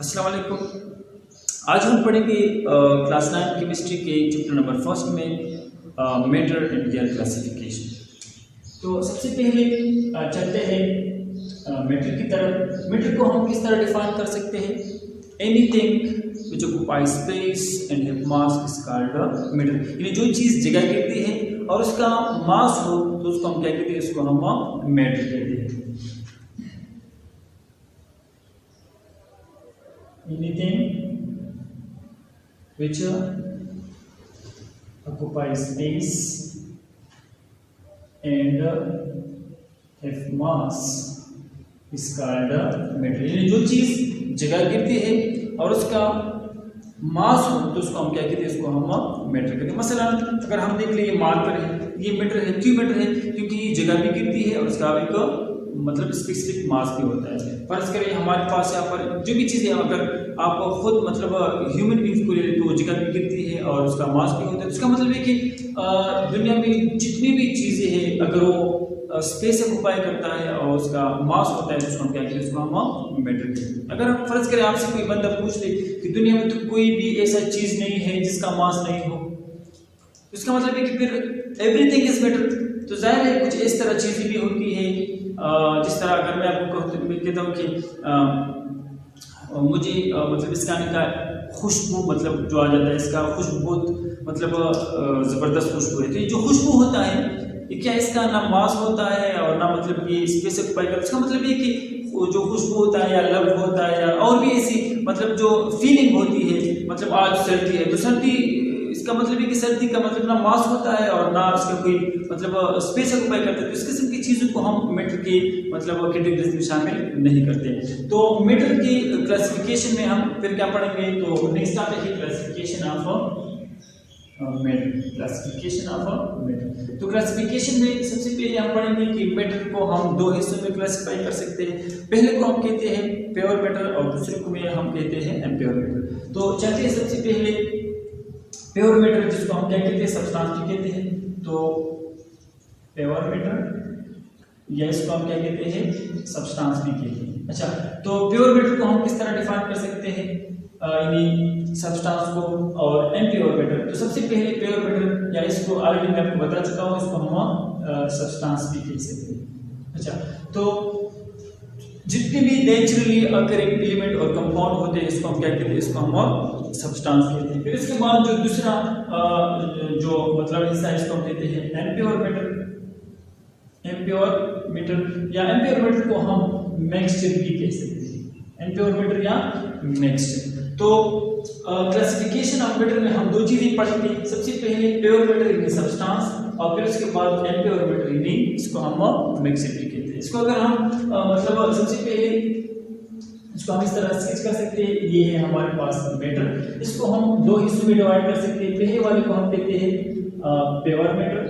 अस्सलाम वालेकुम। आज हम पढ़ेंगे क्लास 9 केमिस्ट्री के चैप्टर नंबर फर्स्ट में मैटर एंड देयर क्लासिफिकेशन। तो सबसे पहले चलते हैं मैटर की तरफ। मैटर को हम किस तरह डिफाइन कर सकते हैं? Anything which occupies space and have mass is called matter. यानी जो चीज़ जगह कहती है और उसका मास हो तो उसको हम क्या कहते हैं? उसको हम मैटर कहते हैं। Anything which occupies space and have mass is called matter। यानी जो चीज जगह गिरती है और उसका मास हो तो उसको हम क्या कहते हैं? इसको हम मैटर कहते हैं। मसलन अगर हम देख ले ये मार्कर है, ये मैटर है। क्यों मैटर है? क्योंकि ये जगह भी गिरती है और उसका एक मतलब स्पेसिफिक मास भी होता है। फर्ज करें हमारे पास यहाँ पर जो भी चीज़ें, अगर आप खुद मतलब ह्यूमन बींग को ले तो जगह भी गिरती है और उसका मास भी होता है। तो इसका मतलब है कि दुनिया में जितनी भी चीज़ें हैं अगर वो स्पेस ऑक्युपाई करता है और उसका मास होता है तो उसको हम क्या कहते हैं? उसको हम मैटर कहते हैं। अगर हम फर्ज करें आपसे कोई बंदा पूछ ले कि दुनिया में तो कोई भी ऐसा चीज़ नहीं है जिसका मास नहीं हो, तो इसका मतलब है कि फिर एवरीथिंग इज मैटर। तो जाहिर है कुछ इस तरह चीज़ें भी होती है जिस तरह अगर मैं आपको कहता हूँ कि मुझे मतलब इस गाने का खुशबू मतलब जो आ जाता है, इसका खुशबू बहुत मतलब ज़बरदस्त खुशबू है। तो ये जो खुशबू होता है ये क्या इसका ना मास होता है और ना मतलब ये स्पेस ऑक्युपाई करता है। इसका मतलब ये कि जो खुशबू होता है या लव होता है या और भी ऐसी मतलब जो फीलिंग होती है, मतलब आज सर्दी है तो सर्दी, इसका मतलब है कि सर्दी का मतलब ना मास होता है और ना इसका कोई मतलब स्पेस ऑक्युपाई करता है। तो इस किस्म की चीज़ों को हम मैटर के मतलब कैटेगरीज में शामिल नहीं करते। तो मैटर की क्लासिफिकेशन में हम फिर क्या पढ़ेंगे? तो नेक्स्ट आता है classification of matter. Classification of matter. तो क्लासिफिकेशन में सबसे पहले हम पढ़ेंगे कि मैटर को हम दो हिस्सों में क्लासिफाई कर सकते हैं। पहले को हम कहते हैं प्योर मैटर और दूसरे को में हम कहते हैं इम्प्योर मैटर। तो चलते हैं सबसे पहले प्योर मैटर, जिसको हम क्या कहते हैं? सब्सटेंस भी कहते हैं। तो प्योर मैटर या इसको हम क्या कहते हैं? सब्सटेंस भी कहते हैं। अच्छा, तो प्योर मैटर को हम किस तरह डिफाइन कर सकते हैं यानी सब्सटेंस को और इम्प्योर मैटर? तो सबसे पहले प्योर मैटर या इसको ऑलरेडी मैं आपको बता चुका हूँ, इसको हम सब्सटेंस भी कह सकते हैं। अच्छा, तो जितने भी नेचुरली अकरिंग एलिमेंट और कंपाउंड होते हैं इसको हम क्या कहते हैं? इसको हम सब्सटेंस कहते हैं। फिर इसके बाद जो दूसरा जो मतलब हिस्सा है इसको हम कहते हैं इम्प्योर मैटर। इम्प्योर मैटर या इम्प्योर मैटर को हम मिक्सचर भी कह सकते हैं। इम्प्योर मैटर या मिक्सचर। तो क्लासिफिकेशन ऑफ मैटर में हम दो चीजें पढ़ेंगे। सबसे पहले प्योर मैटर यानी सब्सटेंस और फिर उसके बाद इम्प्योर मैटर यानी इसको हम मिक्सचर भी कहते हैं। इसको अगर हम मतलब सबसे पहले इसको हम इस तरह स्केच कर सकते हैं। ये है हमारे पास मैटर। इसको हम दो हिस्सों में डिवाइड कर सकते हैं। पहले वाले को हम कहते हैं प्योर मैटर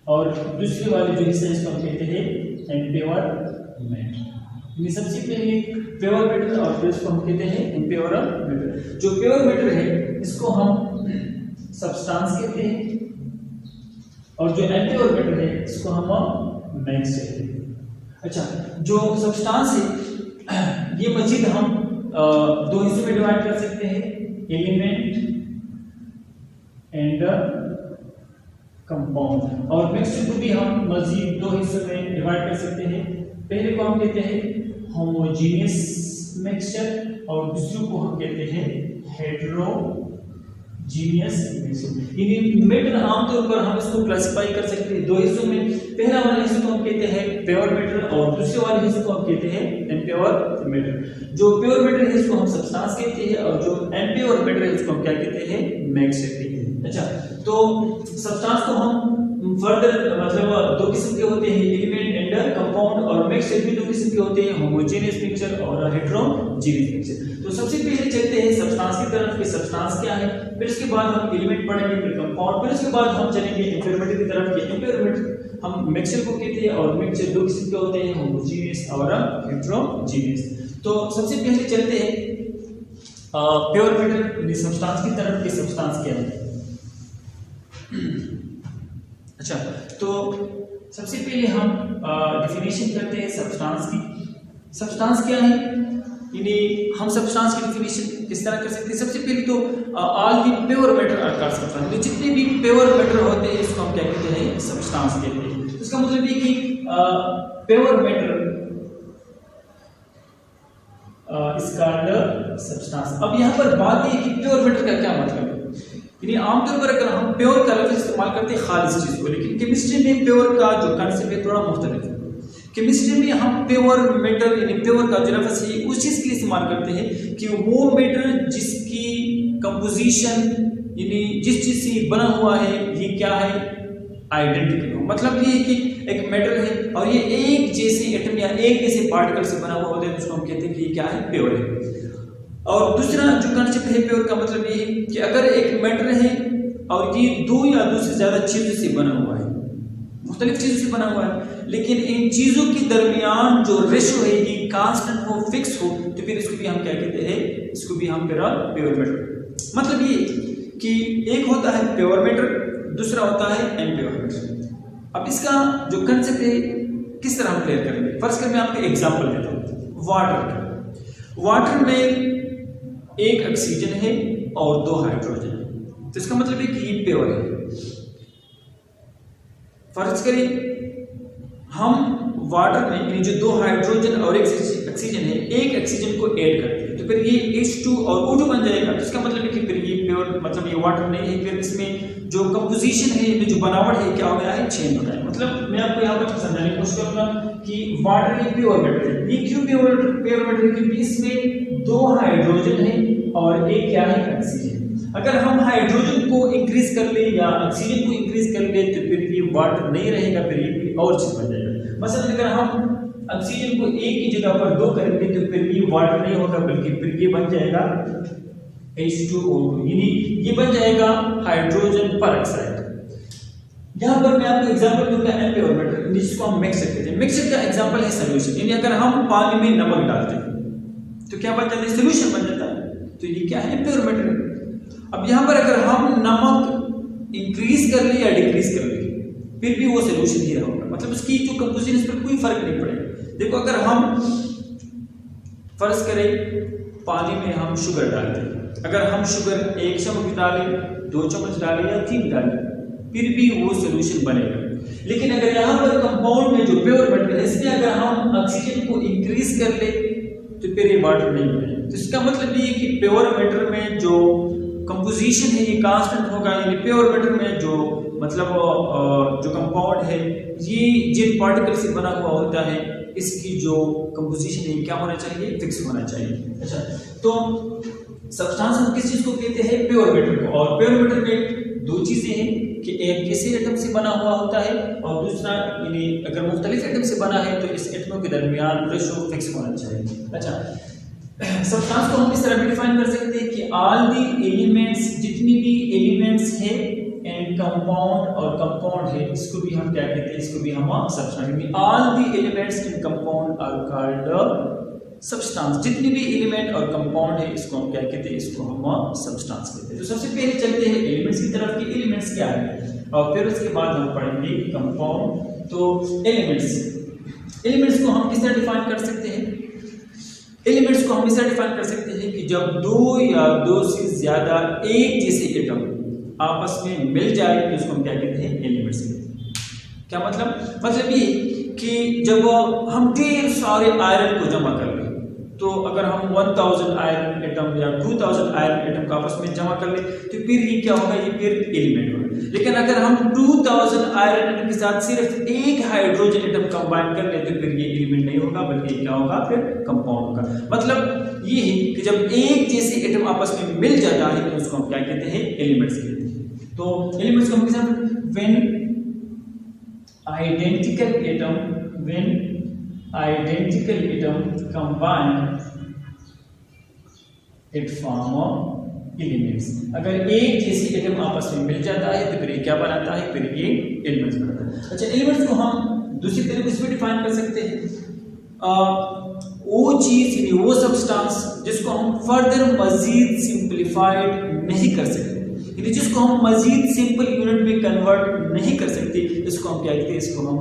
और दूसरे वाले जो हिस्सा इसको हम कहते हैं इम्प्योर मैटर। यानी सबसे पहले प्योर मैटर और फिर इसको हम कहते हैं इम्प्योर मैटर। जो प्योर मैटर है इसको हम सब्सटेंस कहते हैं और जो इम्प्योर मैटर है इसको हम मिक्सचर कहते हैं। अच्छा, जो सब्सटेंस है ये मजीद हम दो हिस्सों में डिवाइड कर सकते हैं, एलिमेंट एंड कंपाउंड। और मिक्सचर को भी हम मजीद दो हिस्सों में डिवाइड कर सकते हैं। पहले को हम कहते हैं होमोजेनियस मिक्सचर और दूसरे को हम कहते हैं हेटेरोजीनियस मिक्सचर। यानी मैटर आमतौर पर हम इसको क्लासिफाई कर सकते हैं दो हिस्सों में। पहला वाले हिस्से को हम कहते हैं प्योर मैटर और दूसरे वाले हिस्से को हम कहते हैं इम्प्योर मैटर। जो प्योर मैटर है इसको हम सब्सटेंस कहते हैं और जो इम्प्योर मैटर है इसको हम क्या कहते हैं? मिक्सचर कहते हैं। अच्छा, तो सब्सटेंस को हम फर्दर मतलब दो किस्म के होते हैं, एलिमेंट एंड कंपाउंड, और मिक्सचर भी दो किस्म के होते हैं, होमोजेनियस मिक्सचर और हेटेरोजीनियस मिक्सचर। तो सबसे पहले चलते हैं सब्सटेंस की तरफ कि सब्सटेंस क्या है, फिर उसके बाद हम एलिमेंट पढ़ेंगे, फिर कंपाउंड, फिर उसके बाद हम चलेंगे इम्प्योर मैटर की तरफ। कि इम्प्योर मैटर हम मिक्सचर को कहते हैं और मिक्सचर दो किस्म के होते हैं, होमोजेनियस और हेटेरोजीनियस। तो सबसे पहले चलते हैं प्योर मैटर यानी सब्सटेंस की तरफ कि सब्सटेंस क्या है। अच्छा, तो सबसे पहले हम डेफिनेशन करते हैं सब्सटेंस की। सब्सटेंस क्या है? यानी हम सब्सटेंस की डेफिनेशन किस तरह कर सकते हैं? सबसे पहले तो all the pure matter are called substance, जितने भी प्योर मैटर होते हैं इसको हम क्या कहते हैं? सब्सटेंस कहते हैं। तो इसका मतलब ये कि pure matter is called substance. अब यहाँ पर बात ये कि प्योर मैटर का क्या मतलब है? यानी आमतौर पर अगर हम प्योर का लफ्ज़ इस्तेमाल करते हैं खालिस चीज़ को, लेकिन केमिस्ट्री में प्योर का जो कंसेप्ट है थोड़ा मुख्तलिफ है। केमिस्ट्री में हम प्योर मैटर यानी प्योर का जो लफ्ज़ है उस चीज़ के लिए इस्तेमाल करते हैं कि वो मैटर जिसकी कंपोजिशन यानी जिस चीज़ से बना हुआ है ये क्या है? आइडेंटिकल हो। मतलब ये है कि एक मैटर है और ये एक जैसे एटम या एक जैसे पार्टिकल से बना हुआ होता है, तो उसको हम कहते हैं कि ये क्या है? प्योर है। और दूसरा जो कंसेप्ट है प्योर का मतलब ये है कि अगर एक मैटर है और ये दो या दो से ज़्यादा चीज़ों से बना हुआ है, मुख्तलिफ चीज़ों से बना हुआ है, लेकिन इन चीज़ों के दरमियान जो रेशो है ये कांस्टेंट हो, फिक्स हो, तो फिर इसको भी हम क्या कहते हैं? इसको भी हम प्योर मैटर। मतलब ये कि एक होता है प्योर मैटर, दूसरा होता है इम्प्योर मैटर। अब इसका जो कंसेप्ट है किस तरह हम क्लियर करेंगे? फर्स्ट कर मैं आपको एग्जांपल देता हूँ वाटर में एक ऑक्सीजन है और दो हाइड्रोजन है, तो इसका मतलब है कि ये प्योर है। फर्ज करें हम वाटर में यानी जो दो हाइड्रोजन और एक ऑक्सीजन है, एक ऑक्सीजन को ऐड करते हैं, तो फिर ये H2 और O2 बन जाएगा। तो इसका मतलब है कि फिर ये प्योर मतलब ये वाटर नहीं है, फिर इसमें जो कंपोजिशन है, जो बनावट है, क्या हो गया है? चेंज हो गया है। मतलब मैं आपको यहाँ पर समझाने की कोशिश करूंगा कि वाटर ये प्योर मैटर है। ये क्यों प्योर मैटर है? क्योंकि इसमें दो हाइड्रोजन है और एक क्या है? ऑक्सीजन। अगर हम हाइड्रोजन को इंक्रीज कर ले या ऑक्सीजन को इंक्रीज कर ले तो फिर ये वाटर नहीं रहेगा, फिर ये और चीज बन जाएगा। मसलन अगर हम ऑक्सीजन को एक की जगह पर दो करेंगे तो फिर ये वाटर नहीं होगा, बल्कि फिर ये बन जाएगा H2O2, यानी ये बन जाएगा हाइड्रोजन पर ऑक्साइड। यहाँ पर मैं आपको एग्जांपल दूंगा इम्प्योर मैटर, जिसको हम मिक्सचर कहते हैं। मिक्सचर का एग्जांपल है सॉल्यूशन, यानी अगर हम पानी में नमक डालते हैं तो क्या बन जाता है? सॉल्यूशन बन जाता है। तो ये क्या है? Impure matter. अब यहाँ पर अगर हम नमक इंक्रीज कर ले या डिक्रीज कर ले फिर भी वो सॉल्यूशन ही होगा, मतलब उसकी जो कंपोजिशन इस पर कोई फर्क नहीं पड़ेगा। देखो अगर हम फर्ज करें पानी में हम शुगर डालते हैं, अगर हम शुगर 1 चम्मच डालें, 2 चम्मच डालें या 3 डालें, फिर भी वो सॉल्यूशन बनेगा। लेकिन अगर यहाँ पर कंपाउंड में जो प्योर मैटर है इसमें अगर हम ऑक्सीजन को इंक्रीज कर ले तो फिर ये वाटर नहीं बनेगा। तो इसका मतलब ये है कि प्योर मैटर में जो कंपोजिशन है ये कांस्टेंट होगा, यानी प्योर मैटर में जो मतलब जो कंपाउंड है ये जिन पार्टिकल से बना हुआ होता है इसकी जो कंपोजिशन है क्या होना चाहिए? फिक्स होना चाहिए। अच्छा, तो सब्सटेंस हम किस चीज को कहते हैं? प्योर मैटर को। और प्योर मैटर में दो चीजें हैं कि एक किसी एटम से बना हुआ होता है और दूसरा यानी अगर मुख्तलिफ एटम से बना है तो इस एटमों के दरमियान रेशो फिक्स होना चाहिए। अच्छा, सब्सटेंस को हम इस तरह भी डिफाइन कर सकते हैं कि ऑल दी एलिमेंट्स, जितनी भी एलिमेंट्स है एंड कंपाउंड और कंपाउंड है, इसको भी हम क्या कहते हैं? इसको भी हम सब्सटेंस, यानी all the elements in compound are called substance. जितने भी एलिमेंट और कंपाउंड है इसको हम क्या कहते हैं? इसको हम सब्सटेंस कहते हैं। तो सबसे पहले चलते हैं एलिमेंट्स की तरफ कि एलिमेंट्स क्या है और फिर उसके बाद हम पढ़ेंगे कंपाउंड। तो एलिमेंट्स को हम किस तरह डिफाइन कर सकते हैं? एलिमेंट्स को हम इस तरह डिफाइन कर सकते हैं कि जब दो या दो से ज्यादा एक जैसे एटम आपस में मिल जाए तो उसको हम क्या कहते हैं? एलिमेंट्स कहते हैं। क्या मतलब? मतलब ये कि जब हम ढेर सारे आयरन को जमा कर लें, तो अगर हम 1000 आयरन एटम या 2000 आयरन एटम को आपस में जमा कर ले तो फिर ये क्या होगा? ये फिर एलिमेंट होगा। लेकिन अगर हम 2000 आयरन एटम के साथ सिर्फ एक हाइड्रोजन एटम कंबाइन कर ले तो फिर ये एलिमेंट नहीं होगा, बल्कि क्या होगा? फिर कंपाउंड होगा। मतलब ये है कि जब एक जैसे एटम आपस में मिल जाता है तो उसको हम क्या कहते हैं? एलिमेंट्स कहते हैं। तो एलिमेंट्स को हम किस तरह? When identical atom combine it form elements। अगर एक जैसी एटम आपस में मिल जाता है तो फिर ये क्या बनाता है? फिर ये एलिमेंट्स बनाता है। अच्छा, एलिमेंट्स को हम दूसरी तरीके से भी डिफाइन कर सकते हैं। वो चीज यानी वो सब्सटेंस जिसको हम फर्दर मजीद सिंप्लीफाइड नहीं कर सकते, यानी जिसको हम मजीद सिंपल यूनिट में कन्वर्ट नहीं कर सकते, इसको हम क्या कहते हैं? इसको हम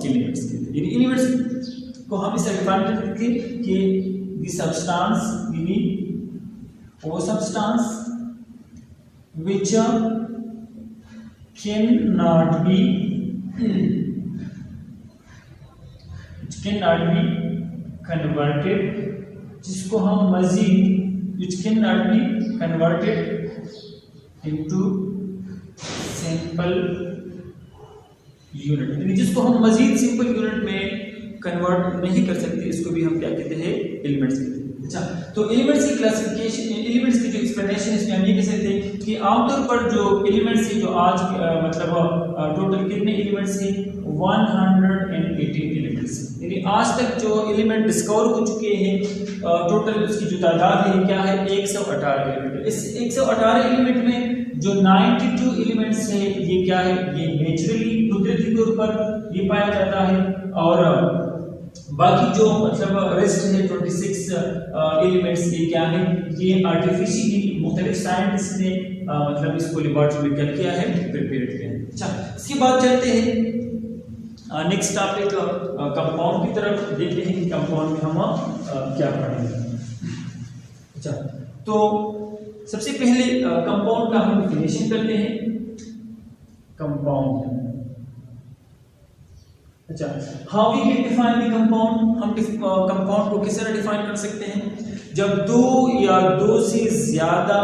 एलिमेंट्स कहते हैं। यानी एलिमेंट्स को हम इसे डिफाइन कर सकते हैं कि the substance or substance which cannot be converted, जिसको हम मजीद which cannot be converted into simple unit, यानी जिसको हम मजीद सिंपल यूनिट में कन्वर्ट नहीं कर सकते, इसको भी हम क्या कहते हैं, एलिमेंट्स कहते हैं। अच्छा, तो एलिमेंट्स की क्लासिफिकेशन, एलिमेंट्स की जो एक्सप्लेनेशन इसमें हम ये कह सकते हैं कि आमतौर पर जो एलिमेंट्स है, जो आज मतलब टोटल कितने एलिमेंट्स हैं, 118 एलिमेंट्स, यानी आज तक जो एलिमेंट डिस्कवर हो चुके हैं टोटल उसकी जो तादाद है क्या है, 118 एलिमेंट। इस 118 एलिमेंट में जो 92 एलिमेंट्स है ये क्या है, ये नेचुरली कुदरती तौर पर ये पाया जाता है, और बाकी जो मतलब रेस्ट है 26 एलिमेंट्स ये क्या है, ये आर्टिफिशियली मुख्तलिफ साइंटिस्ट ने मतलब इसको लेबोरेटरी में क्या किया है, प्रिपेयर किया है। अच्छा, इसके बाद चलते हैं नेक्स्ट टॉपिक कंपाउंड की तरफ, देखते हैं कि कंपाउंड में हम क्या पढ़ेंगे। अच्छा, तो सबसे पहले कंपाउंड का हम डिफिनेशन करते हैं। कंपाउंड, अच्छा, how we can define the compound, हम कंपाउंड को किस तरह डिफाइन कर सकते हैं, जब दो या दो से ज्यादा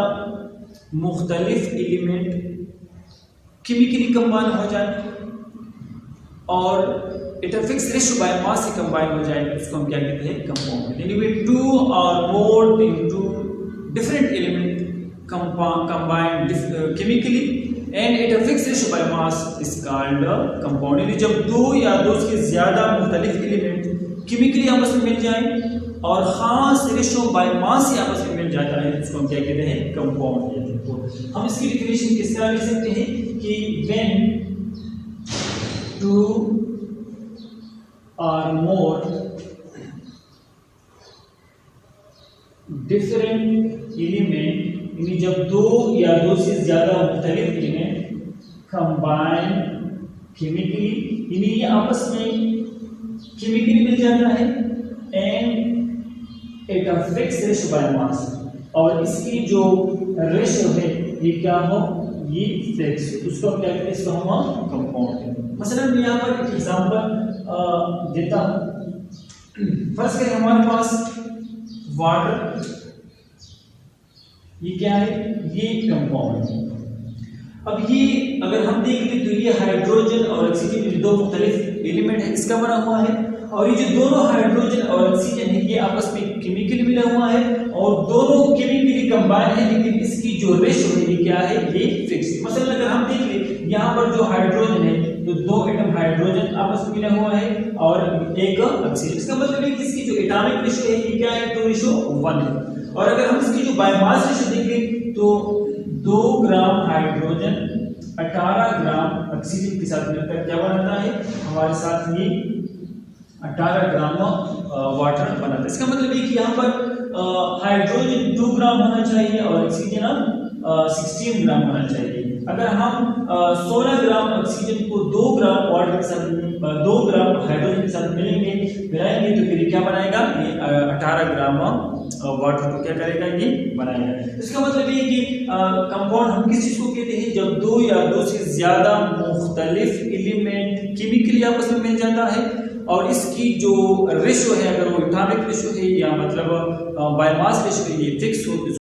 मुख्तलिफ एलिमेंट केमिकली कंबाइन हो जाए और at a fix ratio by mass से कंबाइन हो जाए, उसको हम क्या कहते हैं, कंपाउंड। यानी वे टू और more into different element combined chemically and at a fixed ratio by mass is called compound। यानी जब दो या दो से ज्यादा मुख्तलिफ एलिमेंट केमिकली आपस में मिल जाएं और खास रेशियो बाय मास से आपस में मिल जाता है, इसको हम क्या कहते हैं, कंपाउंड कहते हैं। हम इसकी डेफिनेशन किस तरह लिख सकते हैं कि when two or more different element, यानी जब दो या दो से ज्यादा मुख्तलिफ एलिमेंट कंबाइन केमिकली, यानी ये आपस में केमिकली मिल जाता है and at a fix ratio by mass, और इसकी जो रेशियो है ये क्या हो, ये फिक्स, उसको हम क्या कहते हैं, इसको हम कंपाउंड कहते हैं। मसलन मैं यहाँ पर एक एग्जांपल देता हूँ। फर्स्ट करें हमारे पास वाटर, ये क्या है, ये कंपाउंड है। अब ये अगर हम देख लें तो ये हाइड्रोजन और ऑक्सीजन ये दो मुख्तलिफ एलिमेंट है, इसका बना हुआ है, और ये जो दोनों हाइड्रोजन और ऑक्सीजन है ये आपस में केमिकली मिला हुआ है और दोनों केमिकली कंबाइन है, लेकिन इसकी जो रेशियो है ये क्या है, ये फिक्स है। मतलब अगर हम देख लें यहाँ पर जो हाइड्रोजन है तो दो एटम हाइड्रोजन आपस में मिला हुआ है और एक ऑक्सीजन, इसका मतलब है कि इसकी जो एटॉमिक रेशियो है ये क्या है, 2:1 है। और अगर हम इसकी जो बायोमास रेशियो देखें तो 2 ग्राम हाइड्रोजन 18 ग्राम ऑक्सीजन के साथ मिलकर क्या बनाता है, हमारे साथ ये 18 ग्राम वाटर बनाता है। इसका मतलब है कि यहाँ पर हाइड्रोजन 2 ग्राम होना चाहिए और ऑक्सीजन 16 ग्राम होना चाहिए। अगर हम 16 ग्राम ऑक्सीजन को 2 ग्राम वाटर के साथ 2 ग्राम हाइड्रोजन के साथ मिलाएंगे तो फिर क्या बनाएगा, ये 18 ग्राम वाटर को क्या करेगा, ये बनाएगा। इसका मतलब ये कि कंपाउंड हम किस चीज को कहते हैं, जब दो या दो से ज्यादा मुख्तलिफ एलिमेंट केमिकली आपस में मिल जाता है और इसकी जो रेशियो है, अगर वो एटॉमिक रेशियो है या मतलब बायोमास रेशियो है, ये फिक्स हो।